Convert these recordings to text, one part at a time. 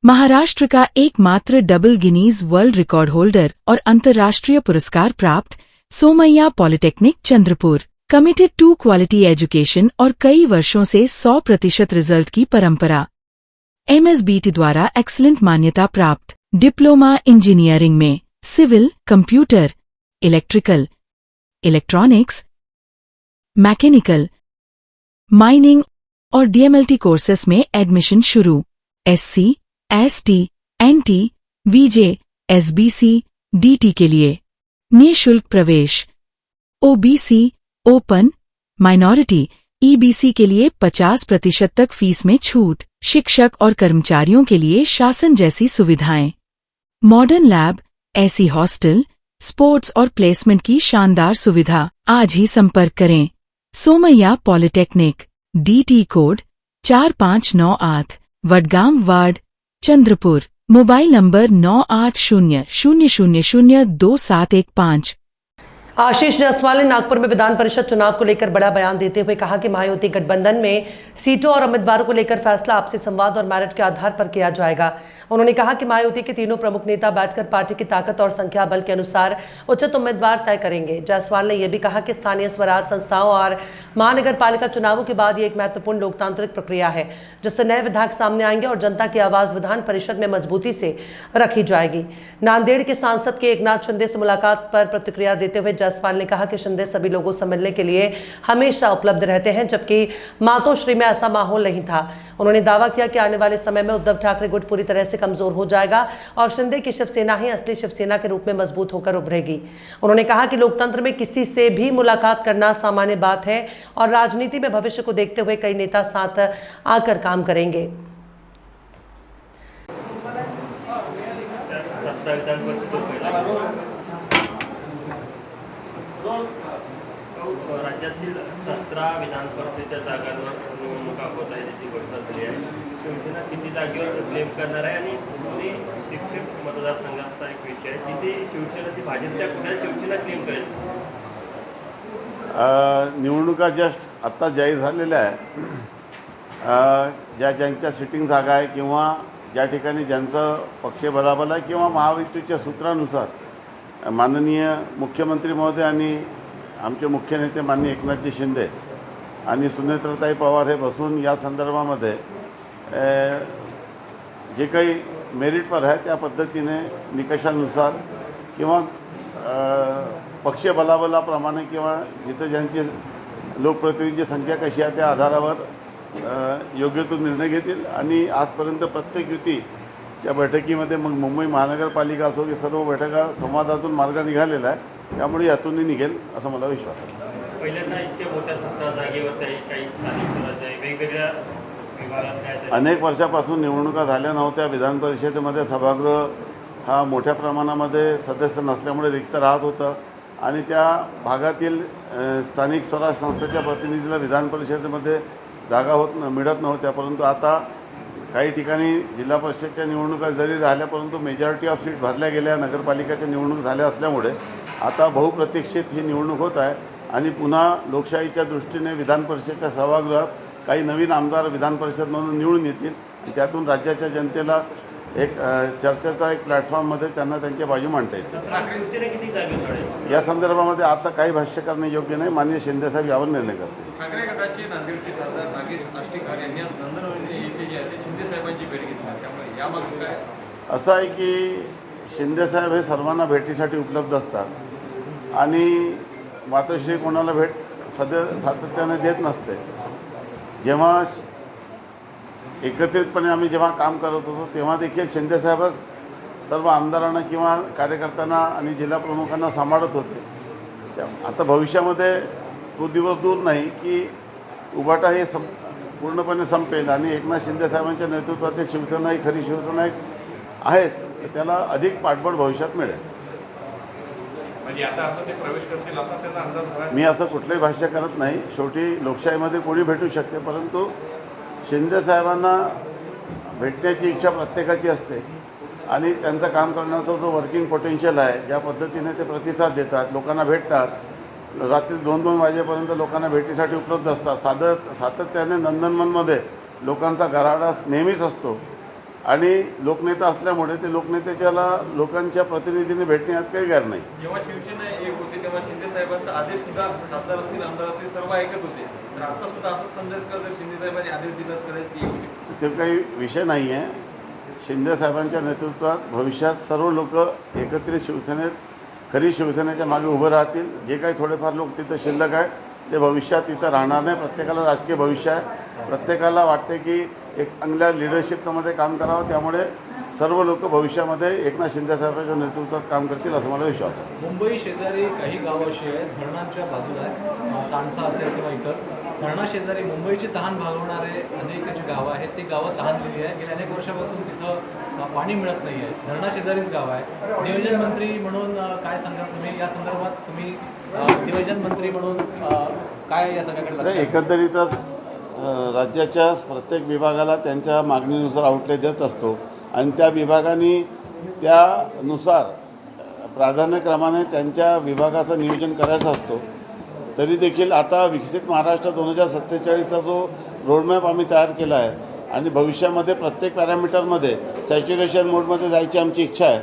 महाराष्ट्र का एकमात्र double Guinness world record holder और अंतर्राष्ट्रीय पुरस्कार प्राप्त Somaiya polytechnic Chandrapur committed to quality education और कई वर्षों से 100% रिजल्ट की परंपरा। MSBT द्वारा एक्सीलेंट मान्यता प्राप्त डिप्लोमा इंजीनियरिंग में civil, computer, electrical, electronics, mechanical, mining और DMLT कोर्सेस में एडमिशन शुरू। SC, ST, NT, VJ, SBC, DT के लिए निःशुल्क प्रवेश। OBC, ओपन, माइनॉरिटी, EBC के लिए 50% तक फीस में छूट। शिक्षक और कर्मचारियों के लिए शासन जैसी सुविधाएं, मॉडर्न लैब, ऐसी हॉस्टल, स्पोर्ट्स और प्लेसमेंट की शानदार सुविधा। आज ही संपर्क करें। Somaiya polytechnic, DT code 4598, Wadgaon ward, Chandrapur. Mobile number 9800002715। Ashish Jaiswal ने नागपुर में विधान परिषद चुनाव को लेकर बड़ा बयान देते हुए कहा कि महायुति गठबंधन में सीटों और उम्मीदवारों को लेकर फैसला आपसी संवाद और मेरिट के आधार पर किया जाएगा। उन्होंने कहा कि महायुति के तीनों प्रमुख नेता बैठकर पार्टी की ताकत और संख्या बल के अनुसार उचित उम्मीदवार तय करेंगे। जायसवाल ने यह भी कहा कि स्थानीय स्वराज संस्थाओं और महानगर पालिका चुनावों के बाद ये एक महत्वपूर्ण लोकतांत्रिक प्रक्रिया है जिससे नए विधायक सामने आएंगे और जनता की आवाज विधान परिषद में मजबूती से रखी जाएगी। नांदेड़ के सांसद के एकनाथ शिंदे से मुलाकात पर प्रतिक्रिया देते हुए जायसवाल ने कहा कि शिंदे सभी लोगों से मिलने के लिए हमेशा उपलब्ध रहते हैं, जबकि मातोश्री में ऐसा माहौल नहीं था। उन्होंने दावा किया कि आने वाले समय में उद्धव ठाकरे गुट पूरी तरह से कमजोर हो जाएगा और शिंदे की शिवसेना ही असली शिवसेना के रूप में मजबूत होकर उभरेगी। उन्होंने कहा कि लोकतंत्र में किसी से भी मुलाकात करना सामान्य बात है और राजनीति में भविष्य को देखते हुए कई नेता साथ आकर काम करेंगे। राज्यातील 17 विधान परिषदेच्या जागांवर निवडणुका होत आहे त्याची घोषणा झाली आहे। शिवसेना किती जागेवर क्लेम करणार आहे आणि पुणे शिक्षक मतदारसंघाचा एक विषय आहे तिथे शिवसेना ती भाजपच्या कुठल्या शिवसेना क्लेम करेल। निवडणुका जस्ट आत्ता जाहीर झालेल्या आहे। ज्यांच्या सिटिंग जागा आहे किंवा ज्या ठिकाणी ज्यांचं पक्ष बलाबल आहे किंवा महायुतीच्या सूत्रानुसार माननीय मुख्यमंत्री महोदय आणि आमचे मुख्य नेते माननीय एकनाथजी शिंदे आणि सुनेत्राताई पवार हे बसून या संदर्भामध्ये जे काही मेरिटवर आहे त्या पद्धतीने निकषानुसार किंवा पक्ष बलाबलाप्रमाणे किंवा जिथे ज्यांची लोकप्रतिनिधींची संख्या कशी आहे त्या आधारावर योग्य तो निर्णय घेतील। आणि आजपर्यंत प्रत्येक युतीच्या बैठकीमध्ये मग मुंबई महानगरपालिका असो की सर्व बैठका संवादातून मार्ग निघालेला आहे, त्यामुळे यातूनही निघेल असं मला विश्वास आहे। पहिल्यांदा इतक्या मोठ्या 17 जागेवर काही स्थानिक स्वराज्य वेगवेगळ्या विभागात अनेक वर्षापासून निवडणुका झाल्या नव्हत्या। विधान परिषदेमध्ये सभागृह हा मोठ्या प्रमाणामध्ये सदस्य नसल्यामुळे रिक्त राहत होतं आणि त्या भागातील स्थानिक स्वराज संस्थेच्या प्रतिनिधीला विधान परिषदेमध्ये जागा मिळत नव्हत्या। परंतु आता काही ठिकाणी जिल्हा परिषदच्या निवडणुका जरी राहिल्या परंतु मेजॉरिटी ऑफ सीट भरल्या गेल्या, नगरपालिकेच्या निवडणूक झाल्या असल्यामुळे आता बहुप्रतीक्षित ही निवडणूक होत आहे आणि पुन्हा लोकशाहीच्या दृष्टीने विधान परिषदेच्या सभागृहात काही नवीन आमदार विधान परिषदमधून निवडून येतील आणि त्यातून राज्याच्या जनतेला एक चर्चेचा एक प्लॅटफॉर्ममध्ये त्यांना त्यांच्या बाजू मांडता येईल। या संदर्भामध्ये आता काही भाष्य करणे योग्य नाही। माननीय शिंदेसाहेब यावर निर्णय करतील। ठाकरे गटाचे नांदेडचे खासदार नागेश आष्टीकर यांनी नंदनवन येथे जे आहे ते शिंदेसाहेबांची भेट घेतली, त्यामुळे यामागून काय असं आहे की शिंदेसाहेब हे सर्वांना भेटीसाठी उपलब्ध असतात आणि मातोश्री कोणाला भेट सातत्याने देत नसते। जेव्हा एकत्रितपणे आम्ही जेव्हा काम करत होतो तेव्हा देखील शिंदेसाहेबच सर्व आमदारांना किंवा कार्यकर्त्यांना आणि जिल्हा प्रमुखांना सांभाळत होते। आता भविष्यामध्ये तो दिवस दूर नाही की उभाटा हे पूर्णपणे संपेल आणि एकनाथ शिंदेसाहेबांच्या नेतृत्वातील शिवसेना ही खरी शिवसेना आहेच, त्याला अधिक पाठबळ भविष्यात मिळेल। मी असं कुठलंही भाष्य करत नाही। शेवटी लोकशाहीमध्ये कोणी भेटू शकते, परंतु शिंदेसाहेबांना भेटण्याची इच्छा प्रत्येकाची असते आणि त्यांचं काम करण्याचा जो वर्किंग पोटेन्शियल आहे, ज्या पद्धतीने ते प्रतिसाद देतात, लोकांना भेटतात, रात्री 2-2 वाजेपर्यंत लोकांना भेटीसाठी उपलब्ध असतात, सातत्याने नंदनवनमध्ये लोकांचा गराडा नेहमीच असतो आणि लोकनेता असल्यामुळे ते लोकनेत्याच्याला लोकांच्या प्रतिनिधीने भेटण्यात काही गैर नाही. जेव्हा शिवसेना एक होती तेव्हा शिंदे साहेबांचा आदेश सुद्धा खासदार असतील आमदार असतील सर्व ऐकत होते. तर आता सुद्धा असंच समजायचं का जर शिंदे साहेबांनी आदेश दिलाच करायची येऊ शकते? ते काही विषय नाही आहे. शिंदे साहेबांच्या नेतृत्वात भविष्यात सर्व लोक एकत्रित शिवसेनेत खरी शिवसेनेच्या मागे उभं राहतील. जे काही थोडेफार लोक तिथं शिल्लक आहे ते भविष्यात तिथं राहणार नाही. प्रत्येकाला राजकीय भविष्य आहे. प्रत्येकाला वाटते की एक चांगल्या लिडरशिपमध्ये काम करावं. त्यामुळे सर्व लोक भविष्यामध्ये एकनाथ शिंदे साहेबांच्या नेतृत्वात काम करतील असं मला विश्वास आहे. मुंबई शेजारी काही गावं अशी आहेत धरणांच्या बाजूला आहे, तानसा असेल किंवा इतर धरणाशेजारी मुंबईची तहान भागवणारे अनेक जी गावं आहेत ती गावं तहानलेली आहे. गेल्या अनेक वर्षापासून तिथं पाणी मिळत नाही आहे. धरणाशेजारीच गाव आहे. नियोजन मंत्री म्हणून काय सांगाल तुम्ही या संदर्भात? तुम्ही नियोजन मंत्री म्हणून काय या सगळ्याकडे लक्ष? एकंदरीतच राज्याच्या प्रत्येक विभागाला त्यांच्या मागणीनुसार आउटलेट देत असतो आणि त्या विभागाने त्यानुसार प्राधान्यक्रमाने त्यांच्या विभागाचं नियोजन करायचं असतो. तरी देखील आता विकसित महाराष्ट्र 2047चा जो रोडमॅप आम्ही तयार केला आहे आणि भविष्यामध्ये प्रत्येक पॅरामीटरमध्ये सॅच्युरेशन मोडमध्ये जायची आमची इच्छा आहे.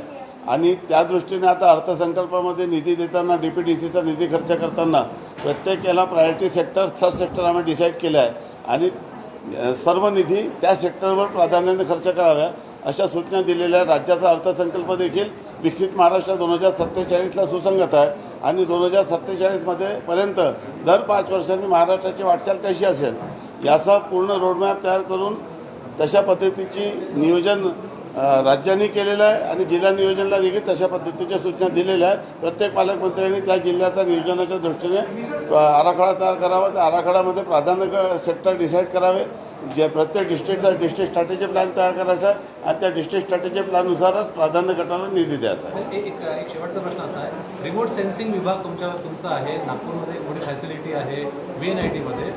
आणि त्या दृष्टीने आता अर्थसंकल्पामध्ये निधी देताना DPDCचा निधी खर्च करताना प्रत्येक याला प्रायोरिटी सेक्टर थर्ड सेक्टर आम्ही डिसाईड केलं आहे आणि सर्व निधी त्या सेक्टरवर प्राधान्याने खर्च कराव्या अशा सूचना दिलेल्या आहेत. राज्याचा अर्थसंकल्प देखील विकसित महाराष्ट्र 2047ला सुसंगत आहे आणि 2047 पर्यंत दर 5 वर्षांनी महाराष्ट्राची वाटचाल कशी असेल याचा पूर्ण रोडमॅप तयार करून तशा पद्धतीची नियोजन राज्यांनी केलेलं आहे आणि जिल्हा नियोजनला देखील तशा पद्धतीच्या सूचना दिलेल्या आहेत. प्रत्येक पालकमंत्र्यांनी त्या जिल्ह्याचा नियोजनाच्या दृष्टीने आराखडा तयार करावा. त्या आराखड्यामध्ये प्राधान्य सेक्टर डिसाईड करावे. जे प्रत्येक डिस्ट्रिक्टचा डिस्ट्रिक्ट स्ट्रॅटेजी प्लॅन तयार करायचा आहे आणि त्या डिस्ट्रिक्ट स्ट्रॅटेजी प्लॅननुसारच प्राधान्य गटाला निधी द्यायचा आहे. एक शेवटचा प्रश्न असा आहे, रिमोट सेन्सिंग विभाग तुमचा आहे. नागपूरमध्ये मोठी फॅसिलिटी आहे VNITमध्ये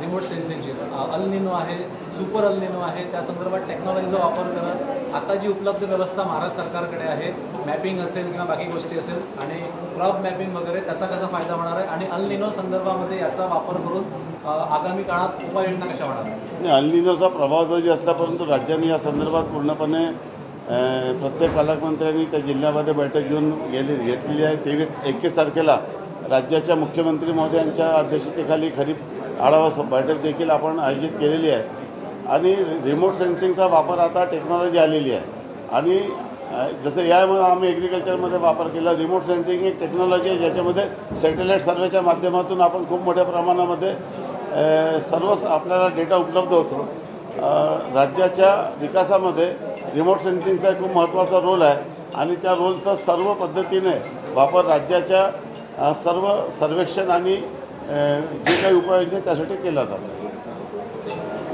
रिमोट सेन्सिंगची. अल निनो आहे, सुपर अल निनो आहे. त्या संदर्भात टेक्नॉलॉजीचा वापर करत आता जी उपलब्ध व्यवस्था महाराष्ट्र सरकारकडे आहे, मॅपिंग असेल किंवा बाकी गोष्टी असेल आणि क्रॉप मॅपिंग वगैरे त्याचा कसा फायदा होणार आहे आणि अल निनो संदर्भामध्ये याचा वापर करून आगामी काळात उपाययोजना कशा होणार? अल निनोचा प्रभाव जरी असला परंतु राज्यांनी या संदर्भात पूर्णपणे प्रत्येक पालकमंत्र्यांनी त्या जिल्ह्यामध्ये बैठक घेतलेली आहे. 21 तारखेला राज्याच्या मुख्यमंत्री महोदयांच्या अध्यक्षतेखाली खरीप आढावा बैठक देखील आपण आयोजित केलेली आहे. आणि रिमोट सेन्सिंगचा वापर आता टेक्नॉलॉजी आलेली आहे आणि जसं यामुळे आम्ही ॲग्रिकल्चरमध्ये वापर केला. रिमोट सेन्सिंग एक टेक्नॉलॉजी आहे ज्याच्यामध्ये सॅटेलाईट सर्वेच्या माध्यमातून आपण खूप मोठ्या प्रमाणामध्ये सर्वच आपल्याला डेटा उपलब्ध होतो. राज्याच्या विकासामध्ये रिमोट सेन्सिंगचा खूप महत्त्वाचा रोल आहे आणि त्या रोलचा सर्व पद्धतीने वापर राज्याच्या सर्व सर्वेक्षण आणि जे काही उपाययोजना त्यासाठी केला जातो.